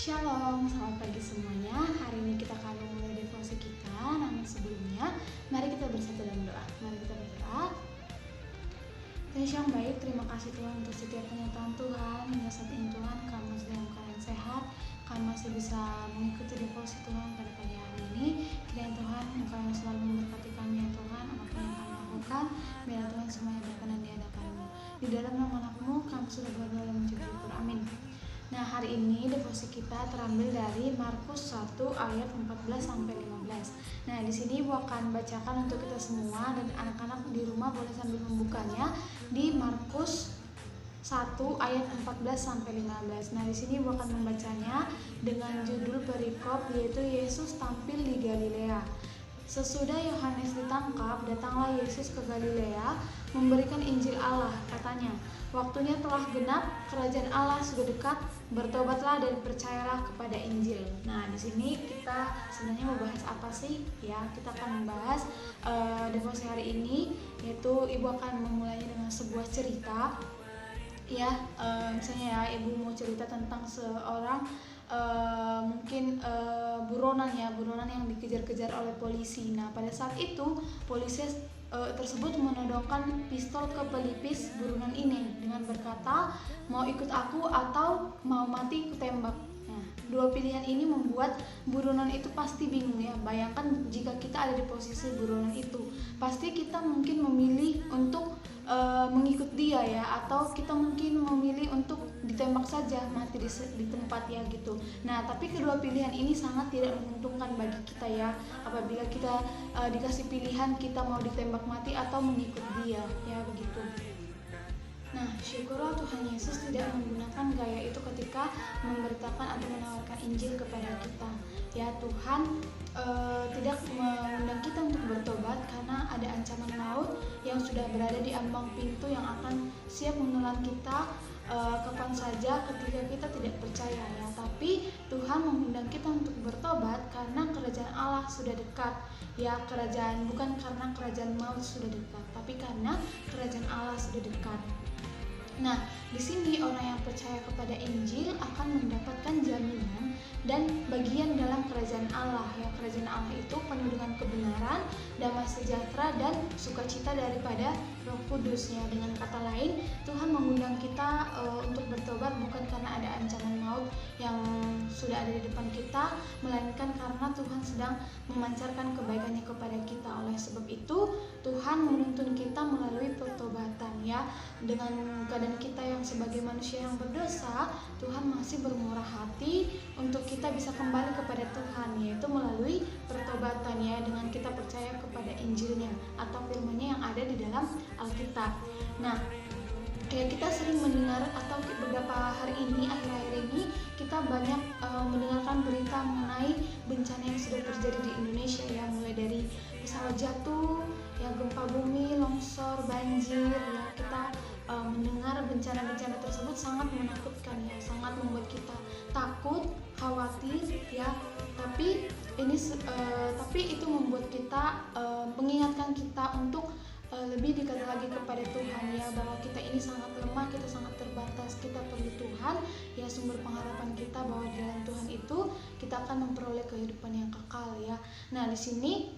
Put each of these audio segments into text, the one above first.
Shalom, selamat pagi semuanya. Hari ini kita akan memulai devosi kita. Namun sebelumnya, mari kita bersatu dalam doa. Mari kita berdoa. Tuhan yang baik, terima kasih Tuhan untuk setiap penyertaan Tuhan. Hingga saat ini Tuhan, kami masih dalam keadaan sehat. Kami masih bisa mengikuti devosi Tuhan pada pagi hari ini. Kiranya Tuhan, Engkau yang selalu memberkati kami ya Tuhan. Apapun yang kami lakukan, biar Tuhan semuanya berkenan di hadapan-Mu. Di dalam nama Anak-Mu, kami sudah berdoa dan mengucap syukur. Amin. Nah, hari ini devosi kita terambil dari Markus 1 ayat 14 sampai 15. Nah, di sini Ibu akan bacakan untuk kita semua dan anak-anak di rumah boleh sambil membukanya di Markus 1 ayat 14 sampai 15. Nah, di sini Ibu akan membacanya dengan judul perikop yaitu Yesus tampil di Galilea. Sesudah Yohanes ditangkap, datanglah Yesus ke Galilea memberikan Injil Allah. Katanya, waktunya telah genap, kerajaan Allah sudah dekat, bertobatlah dan percayalah kepada Injil. Nah, di sini kita sebenarnya mau bahas apa sih? Ya, kita akan membahas devosi hari ini, yaitu Ibu akan memulainya dengan sebuah cerita. Ya, misalnya ya, Ibu mau cerita tentang seorang buronan yang dikejar-kejar oleh polisi. Nah, pada saat itu polisi tersebut menodongkan pistol ke pelipis buronan ini dengan berkata, mau ikut aku atau mau mati kutembak. Nah, dua pilihan ini membuat buronan itu pasti bingung ya. Bayangkan jika kita ada di posisi buronan itu, pasti kita mungkin memilih untuk mengikut dia ya, atau kita mungkin memilih untuk ditembak saja mati di tempat ya gitu. Nah, tapi kedua pilihan ini sangat tidak menguntungkan bagi kita ya, apabila kita dikasih pilihan kita mau ditembak mati atau mengikut dia ya begitu. Nah, syukurlah Tuhan Yesus tidak menggunakan gaya itu ketika memberitakan atau menawarkan Injil kepada kita. Ya, Tuhan tidak mengundang kita untuk bertobat karena ada ancaman maut yang sudah berada di ambang pintu yang akan siap menelan kita kapan saja ketika kita tidak percaya ya. Tapi Tuhan mengundang kita untuk bertobat karena kerajaan Allah sudah dekat. Ya, bukan karena kerajaan maut sudah dekat, tapi karena kerajaan Allah sudah dekat. Nah, di sini orang yang percaya kepada Injil akan mendapatkan jaminan dan bagian dalam kerajaan Allah ya. Kerajaan Allah itu penuh dengan kebenaran, damai sejahtera dan sukacita daripada Roh Kudus ya. Dengan kata lain, Tuhan mengundang kita untuk bertobat bukan karena ada ancaman maut yang sudah ada di depan kita, melainkan karena Tuhan sedang memancarkan kebaikannya kepada kita. Oleh sebab itu, Tuhan menuntun kita melalui pertobatan ya. Dengan keadaan kita yang sebagai manusia yang berdosa, Tuhan masih bermurah hati untuk kita bisa kembali kepada Tuhan, yaitu melalui pertobatan ya, dengan kita percaya kepada Injilnya atau firman-Nya yang ada di dalam Alkitab. Nah, ya, kita sering mendengar atau beberapa hari ini, akhir-akhir ini kita banyak mendengarkan berita mengenai bencana yang sudah terjadi di Indonesia ya, mulai dari pesawat jatuh, ya, gempa bumi, longsor, banjir ya. Kita mendengar bencana-bencana tersebut sangat menakutkan ya, sangat membuat kita takut, khawatir ya. Tapi itu membuat kita mengingatkan kita untuk lebih dekat lagi kepada Tuhan ya, bahwa kita ini sangat lemah, kita sangat terbatas, kita perlu Tuhan ya, sumber pengharapan kita bahwa di dalam Tuhan itu kita akan memperoleh kehidupan yang kekal ya. Nah, di sini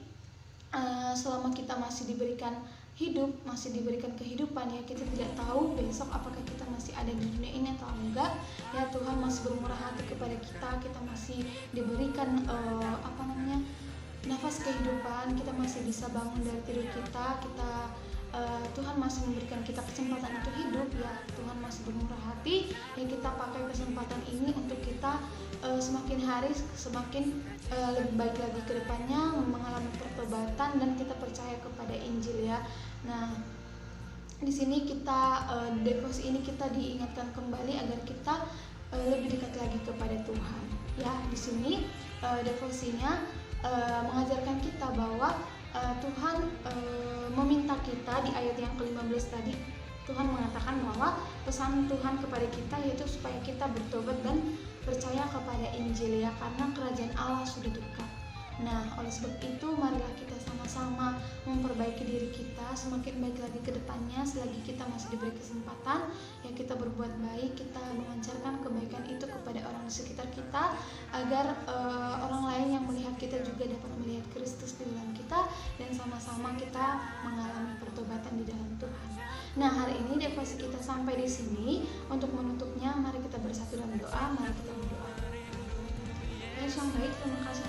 selama kita masih diberikan hidup, masih diberikan kehidupan ya, kita tidak tahu besok apakah kita masih ada di dunia ini atau enggak ya. Tuhan masih bermurah hati kepada kita, kita masih diberikan nafas kehidupan, kita masih bisa bangun dari tidur kita, Tuhan masih memberikan kita kesempatan untuk hidup ya. Tuhan masih bermurah hati ya, kita pakai kesempatan ini untuk kita semakin hari semakin lebih baik lagi ke depannya, mengalami pertobatan dan kita percaya kepada Injil ya. Nah, di sini kita devosi ini kita diingatkan kembali agar kita lebih dekat lagi kepada Tuhan ya. Di sini devosinya mengajarkan kita bahwa Tuhan meminta kita di ayat yang ke-15 tadi. Tuhan mengatakan bahwa pesan Tuhan kepada kita yaitu supaya kita bertobat dan percaya kepada Injil ya, karena kerajaan Allah sudah dekat. Nah, oleh sebab itu marilah kita sama-sama memperbaiki diri kita semakin baik lagi ke depannya selagi kita masih diberi kesempatan. Ya, kita berbuat baik, kita memancarkan kebaikan itu kepada orang di sekitar kita agar orang lain yang melihat kita juga dapat melihat Kristus di dalam kita dan sama-sama kita mengalami pertobatan di dalam Tuhan. Nah, hari ini devosi kita sampai di sini. Untuk menutupnya, mari kita bersatu dalam doa, mari kita berdoa. Yesus yang baik, terima kasih